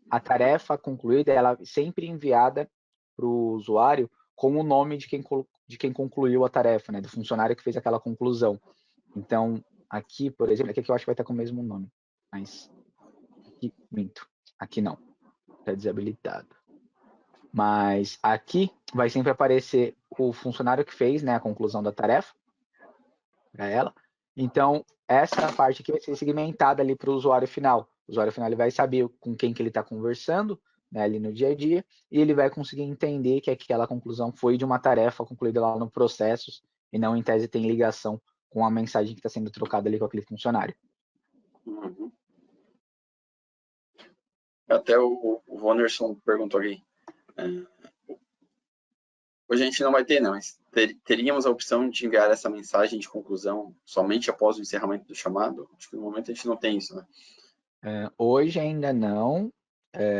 a tarefa concluída, ela é sempre enviada para o usuário com o nome de quem concluiu a tarefa, né, do funcionário que fez aquela conclusão. Então, aqui, por exemplo, aqui eu acho que vai estar com o mesmo nome, mas aqui, minto, aqui não, está desabilitado. Mas aqui vai sempre aparecer o funcionário que fez, né, a conclusão da tarefa para ela. Então, essa parte aqui vai ser segmentada ali para o usuário final. O usuário final ele vai saber com quem que ele está conversando, né, ali no dia a dia, e ele vai conseguir entender que aquela conclusão foi de uma tarefa concluída lá no processos e não, em tese, tem ligação com a mensagem que está sendo trocada ali com aquele funcionário. Uhum. Até o Wanderson perguntou aqui. Hoje a gente não vai ter, não, mas teríamos a opção de enviar essa mensagem de conclusão somente após o encerramento do chamado? Acho que no momento a gente não tem isso, né? Hoje ainda não,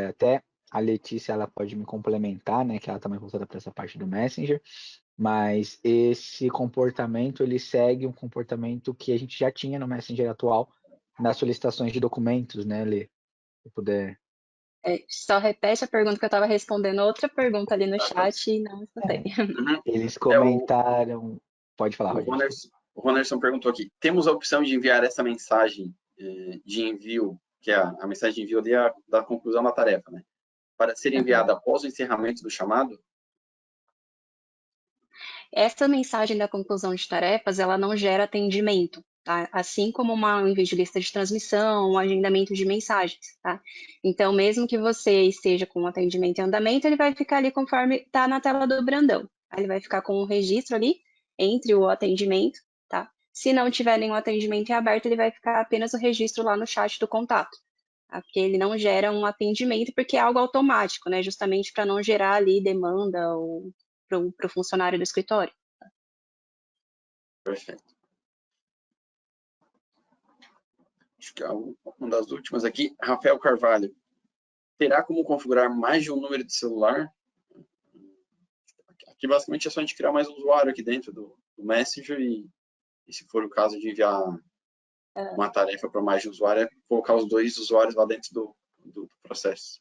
até a Letícia ela pode me complementar, né, que ela também é voltada para essa parte do Messenger, mas esse comportamento ele segue um comportamento que a gente já tinha no Messenger atual nas solicitações de documentos, né, Lê? Se puder. Só repete a pergunta que eu estava respondendo, outra pergunta ali no chat e não escutei. Uhum. Eles comentaram. Pode falar, O Roger. Ronderson perguntou aqui: temos a opção de enviar essa mensagem de envio, que é a mensagem de envio ali da conclusão da tarefa, né? Para ser enviada após o encerramento do chamado? Essa mensagem da conclusão de tarefas, ela não gera atendimento, tá? Assim como um envio de lista de transmissão, um agendamento de mensagens, tá? Então, mesmo que você esteja com o atendimento em andamento, ele vai ficar ali conforme está na tela do Brandão. Ele vai ficar com um registro ali entre o atendimento, tá? Se não tiver nenhum atendimento em aberto, ele vai ficar apenas o registro lá no chat do contato, tá? Porque ele não gera um atendimento, porque é algo automático, né? Justamente para não gerar ali demanda ou para o funcionário do escritório. Perfeito. Acho que é uma das últimas aqui. Rafael Carvalho. Terá como configurar mais de um número de celular? Aqui, basicamente, é só a gente criar mais um usuário aqui dentro do Messenger e se for o caso de enviar uma tarefa para mais de um usuário, é colocar os 2 usuários lá dentro do processo.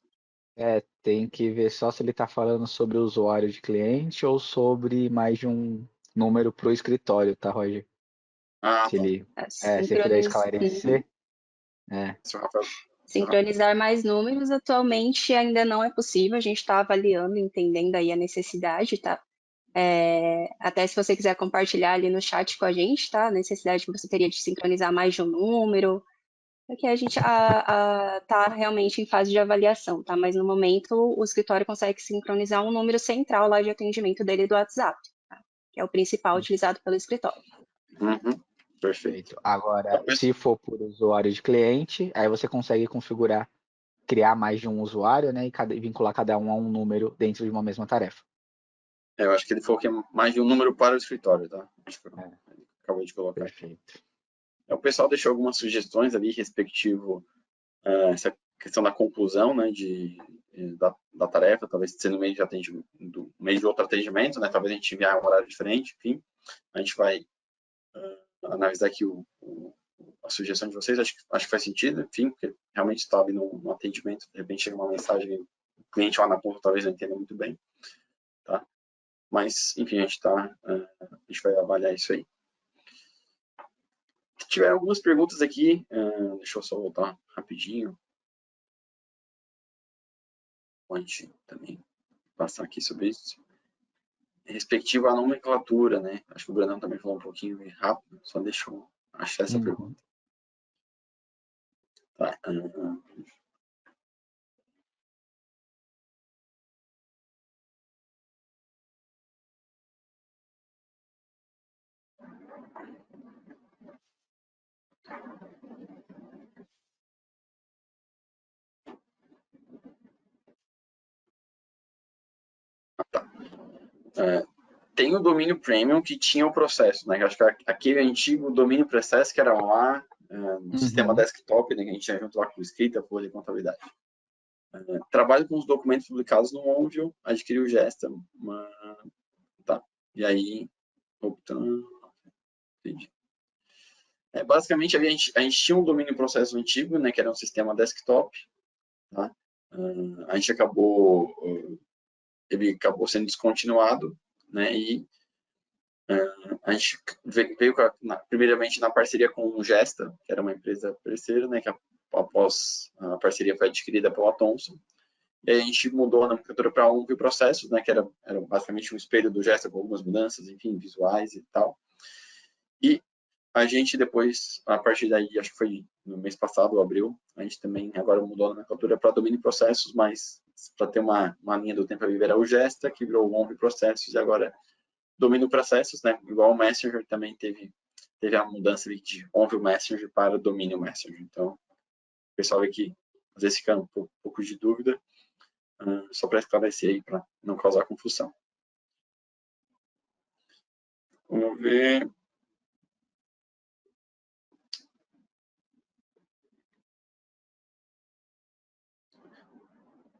Tem que ver só se ele está falando sobre o usuário de cliente ou sobre mais de um número para o escritório, tá, Roger? Se Tá. ele se puder esclarecer. Se o Rafael... Sincronizar mais números atualmente ainda não é possível, a gente está avaliando, entendendo aí a necessidade, tá? Até se você quiser compartilhar ali no chat com a gente, tá? A necessidade que você teria de sincronizar mais de um número, porque a gente está realmente em fase de avaliação, tá? Mas no momento o escritório consegue sincronizar um número central lá de atendimento dele do WhatsApp, tá? Que é o principal utilizado pelo escritório. Uhum. Perfeito. Agora, se for por usuário de cliente, aí você consegue configurar, criar mais de um usuário, né, e vincular cada um a um número dentro de uma mesma tarefa. Eu acho que ele falou que é mais de um número para o escritório, tá? Acho que acabou de colocar. Perfeito. O pessoal deixou algumas sugestões ali respectivo essa questão da conclusão, né, da tarefa, talvez ser no meio de atendimento, do meio de outro atendimento, né? Talvez a gente enviar um horário diferente, enfim. A gente vai analisar aqui a sugestão de vocês, acho que faz sentido, enfim, porque realmente estava ali no atendimento, de repente chega uma mensagem, o cliente lá na ponta talvez não entenda muito bem, tá? Mas, enfim, a gente vai avaliar isso aí. Se tiver algumas perguntas aqui, deixa eu só voltar rapidinho. Pode também passar aqui sobre isso. Respectivo à nomenclatura, né? Acho que o Brandão também falou um pouquinho rápido, só deixa eu achar essa pergunta. Tá. Tem o domínio premium que tinha o processo, né? Eu acho que aquele antigo domínio processo que era lá no sistema desktop, né? Que a gente tinha junto lá com escrita, folha e contabilidade. Trabalho com os documentos publicados no Onvio, adquiri o Gesta, tá? E aí, optando, entendi. Basicamente, a gente tinha um domínio processo antigo, né? Que era um sistema desktop, tá? Ele acabou sendo descontinuado, né? E a gente veio primeiramente na parceria com o Gesta, que era uma empresa terceira, né? Que após a parceria foi adquirida pela Thomson. E aí a gente mudou a nomenclatura para Onvio Processos, né? Que era basicamente um espelho do Gesta com algumas mudanças, enfim, visuais e tal. E a gente depois, a partir daí, acho que foi no mês passado, abril, a gente também agora mudou a nomenclatura para domínio processos, mas para ter uma linha do tempo a viver era o Gesta, que virou o Onvio Processos, e agora domínio processos, né? Igual o Messenger também teve a mudança de Onvio Messenger para domínio Messenger. Então, o pessoal aqui às vezes fica um pouco de dúvida, só para esclarecer aí, para não causar confusão. Vamos ver.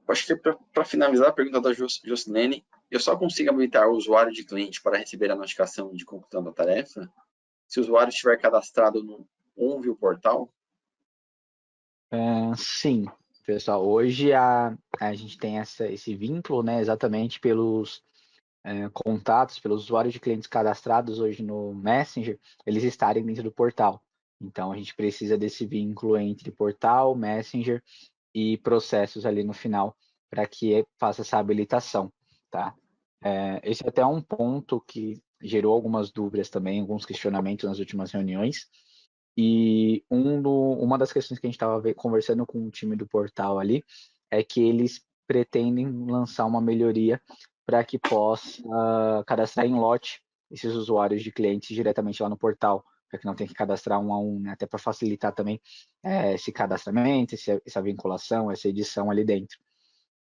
Acho que para finalizar a pergunta da Jocelene, eu só consigo habilitar o usuário de cliente para receber a notificação de conclusão da tarefa se o usuário estiver cadastrado no Onvio Portal? Sim, pessoal. Hoje a gente tem esse vínculo, né, exatamente pelos contatos, pelos usuários de clientes cadastrados hoje no Messenger, eles estarem dentro do portal. Então, a gente precisa desse vínculo entre portal, Messenger e processos ali no final para que faça essa habilitação, tá? Esse é até um ponto que gerou algumas dúvidas também, alguns questionamentos nas últimas reuniões. E uma das questões que a gente estava conversando com o time do portal ali é que eles pretendem lançar uma melhoria para que possa cadastrar em lote esses usuários de clientes diretamente lá no portal, para que não tenha que cadastrar um a um, né? Até para facilitar também esse cadastramento, essa vinculação, essa edição ali dentro.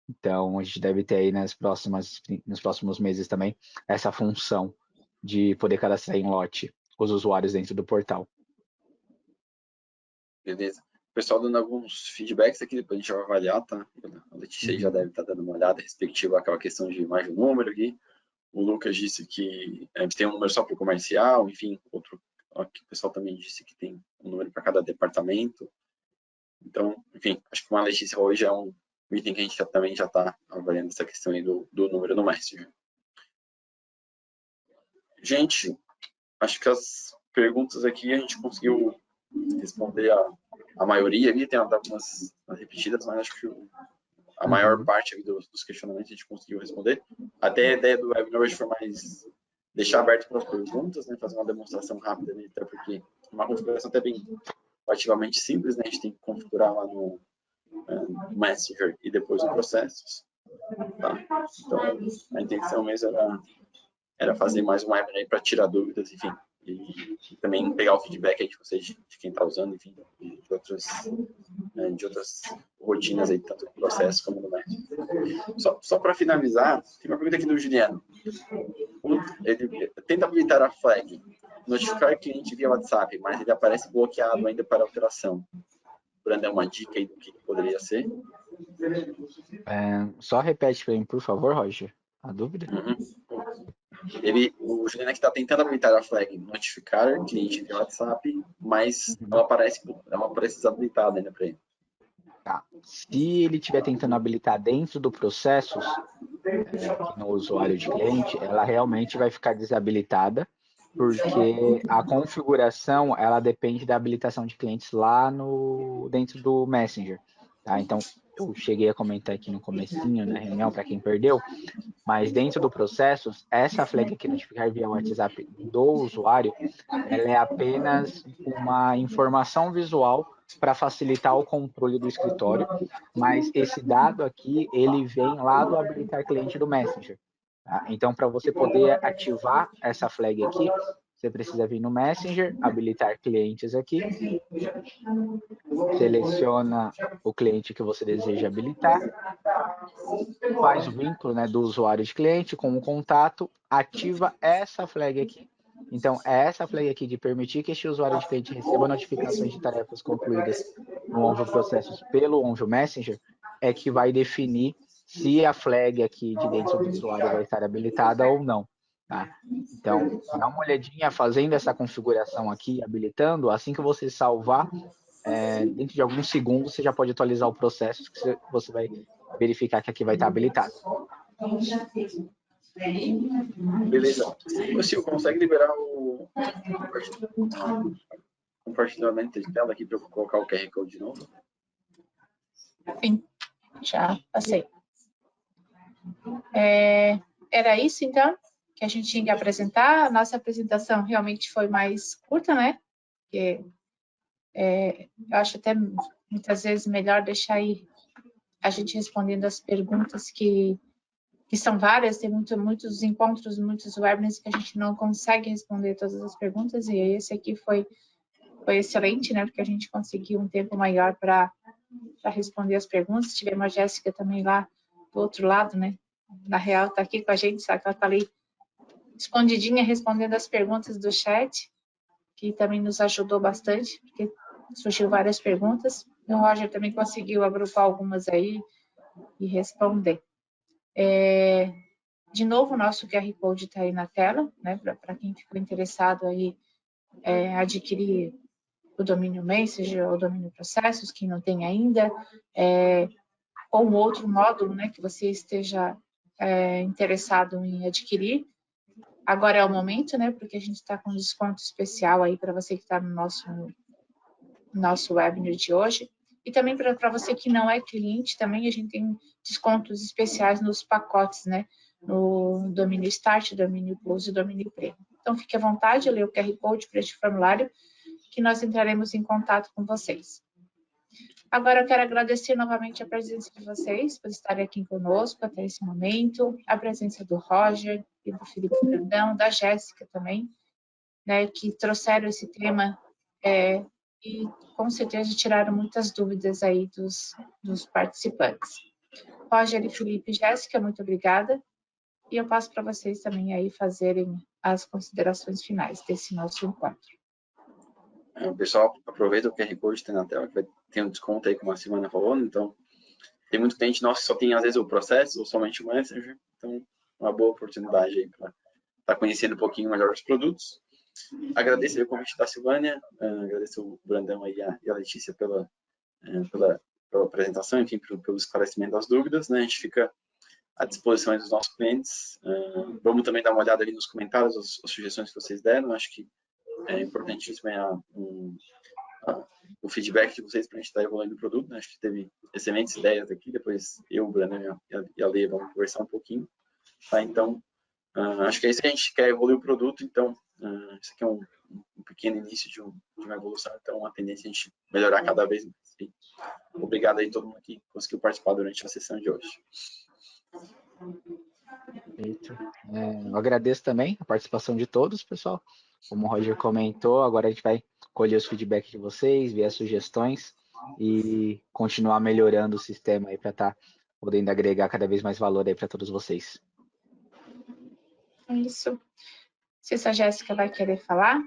Então, a gente deve ter aí nos próximos meses também essa função de poder cadastrar em lote os usuários dentro do portal. Beleza. O pessoal dando alguns feedbacks aqui, depois a gente vai avaliar, tá? A Letícia já deve estar dando uma olhada respectiva àquela questão de mais um número aqui. O Lucas disse que a gente tem um número só para o comercial, enfim, outro aqui, o pessoal também disse que tem um número para cada departamento. Então, enfim, acho que uma Letícia hoje é um item que a gente também já está avaliando essa questão aí do número no Messenger. Gente, acho que as perguntas aqui a gente conseguiu responder a maioria ali, tem algumas repetidas, mas acho que a maior parte dos questionamentos a gente conseguiu responder. Até a ideia do webinar hoje foi mais deixar aberto para as perguntas, né, fazer uma demonstração rápida ali, até porque é uma configuração até bem relativamente simples, né, a gente tem que configurar lá no Messenger e depois o processos. Tá? Então, a intenção mesmo era fazer mais um webinar aí para tirar dúvidas, enfim, e também pegar o feedback aí de vocês, de quem está usando, enfim, de outras rotinas aí, tanto no processo como no Messenger. Só para finalizar, tem uma pergunta aqui do Juliano. Ele tenta habilitar a flag, notificar cliente via WhatsApp, mas ele aparece bloqueado ainda para alteração. Brandão, uma dica aí do que poderia ser? Só repete para mim, por favor, Roger, a dúvida. O Juliano aqui está tentando habilitar a flag, notificar cliente via WhatsApp, mas ela aparece desabilitada ainda para ele. Tá. Se ele estiver tentando habilitar dentro do processos, no usuário de cliente, ela realmente vai ficar desabilitada, porque a configuração ela depende da habilitação de clientes lá dentro do Messenger. Tá? Então, eu cheguei a comentar aqui no comecinho da reunião, para quem perdeu, mas dentro do processos, essa flag aqui, notificar via WhatsApp do usuário, ela é apenas uma informação visual para facilitar o controle do escritório, mas esse dado aqui, ele vem lá do habilitar cliente do Messenger. Tá? Então, para você poder ativar essa flag aqui, você precisa vir no Messenger, habilitar clientes aqui, seleciona o cliente que você deseja habilitar, faz o vínculo, né, do usuário de cliente com o contato, ativa essa flag aqui. Então, é essa flag aqui de permitir que este usuário de cliente receba notificações de tarefas concluídas no Onvio Processos pelo Onvio Messenger, é que vai definir se a flag aqui de dentro do usuário vai estar habilitada ou não. Tá? Então, dá uma olhadinha fazendo essa configuração aqui, habilitando, assim que você salvar, dentro de alguns segundos você já pode atualizar o processo, que você vai verificar que aqui vai estar habilitado. Beleza. O Sil, consegue liberar o compartilhamento de tela aqui para eu colocar o QR Code de novo? Sim, já passei. Era isso, então, que a gente tinha que apresentar. A nossa apresentação realmente foi mais curta, né? Porque eu acho até muitas vezes melhor deixar aí a gente respondendo as perguntas que são várias, tem muitos encontros, muitos webinars que a gente não consegue responder todas as perguntas, e esse aqui foi excelente, né? Porque a gente conseguiu um tempo maior para responder as perguntas. Tivemos a Jéssica também lá do outro lado, né? Na real, está aqui com a gente, sabe que ela está ali escondidinha respondendo as perguntas do chat, que também nos ajudou bastante, porque surgiu várias perguntas. O Roger também conseguiu agrupar algumas aí e responder. De novo, o nosso QR Code está aí na tela, né? Para quem ficou interessado aí adquirir o domínio Messenger ou o domínio Processos, quem não tem ainda, ou um outro módulo, né, que você esteja interessado em adquirir. Agora é o momento, né, porque a gente está com um desconto especial aí para você que está no nosso webinar de hoje. E também para você que não é cliente, também a gente tem descontos especiais nos pacotes, né, no domínio Start, domínio Plus e domínio Premium. Então, fique à vontade, ler o QR Code para este formulário, que nós entraremos em contato com vocês. Agora, eu quero agradecer novamente a presença de vocês, por estarem aqui conosco até esse momento, a presença do Roger e do Felipe Brandão, da Jéssica também, né, que trouxeram esse tema e, com certeza, tiraram muitas dúvidas aí dos participantes. Roger e Felipe e Jéssica, muito obrigada. E eu passo para vocês também aí fazerem as considerações finais desse nosso encontro. Pessoal, aproveita o QR Code que tem na tela, que vai ter um desconto aí, como a Silvana falou. Então, tem muito cliente nosso que só tem, às vezes, o processo ou somente o Messenger. Então, uma boa oportunidade aí para estar conhecendo um pouquinho melhor os produtos. Agradeço aí o convite da Silvânia, agradeço o Brandão aí e a Letícia pela apresentação, enfim, pelo esclarecimento das dúvidas, né? A gente fica à disposição aí dos nossos clientes. Vamos também dar uma olhada ali nos comentários, as sugestões que vocês deram. Acho que é importantíssimo o feedback de vocês para a gente estar evoluindo o produto, né? Acho que teve excelentes ideias aqui. Depois eu, o Brandão e a Lê vamos conversar um pouquinho. Tá? Então, acho que é isso que a gente quer, evoluir o produto. Então, isso aqui é um pequeno início de uma evolução. Então, a tendência é a gente melhorar cada vez mais. E obrigado aí a todo mundo que conseguiu participar durante a sessão de hoje. Perfeito. Eu agradeço também a participação de todos, pessoal. Como o Roger comentou, agora a gente vai colher os feedbacks de vocês, ver as sugestões e continuar melhorando o sistema aí para estar podendo agregar cada vez mais valor aí para todos vocês. É isso. Não sei se a Jéssica vai querer falar.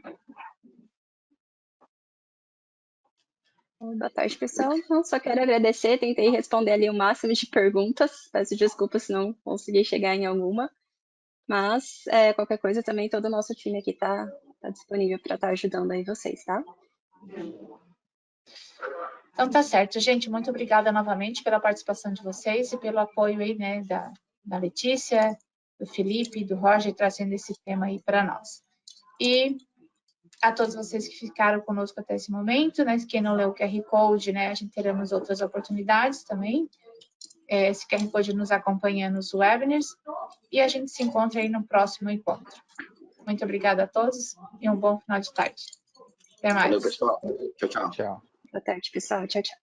Boa tarde, pessoal. Não, só quero agradecer, tentei responder ali o máximo de perguntas. Peço desculpas se não consegui chegar em alguma. Mas qualquer coisa também, todo o nosso time aqui está disponível para estar ajudando aí vocês, tá? Então tá certo, gente. Muito obrigada novamente pela participação de vocês e pelo apoio aí, né, da Letícia, do Felipe, do Roger, trazendo esse tema aí para nós. E a todos vocês que ficaram conosco até esse momento, né? Quem não leu o QR Code, né? A gente teremos outras oportunidades também. Esse QR Code nos acompanha nos webinars e a gente se encontra aí no próximo encontro. Muito obrigada a todos e um bom final de tarde. Até mais. Valeu, pessoal. Tchau, tchau. Tchau. Boa tarde, pessoal. Tchau, tchau.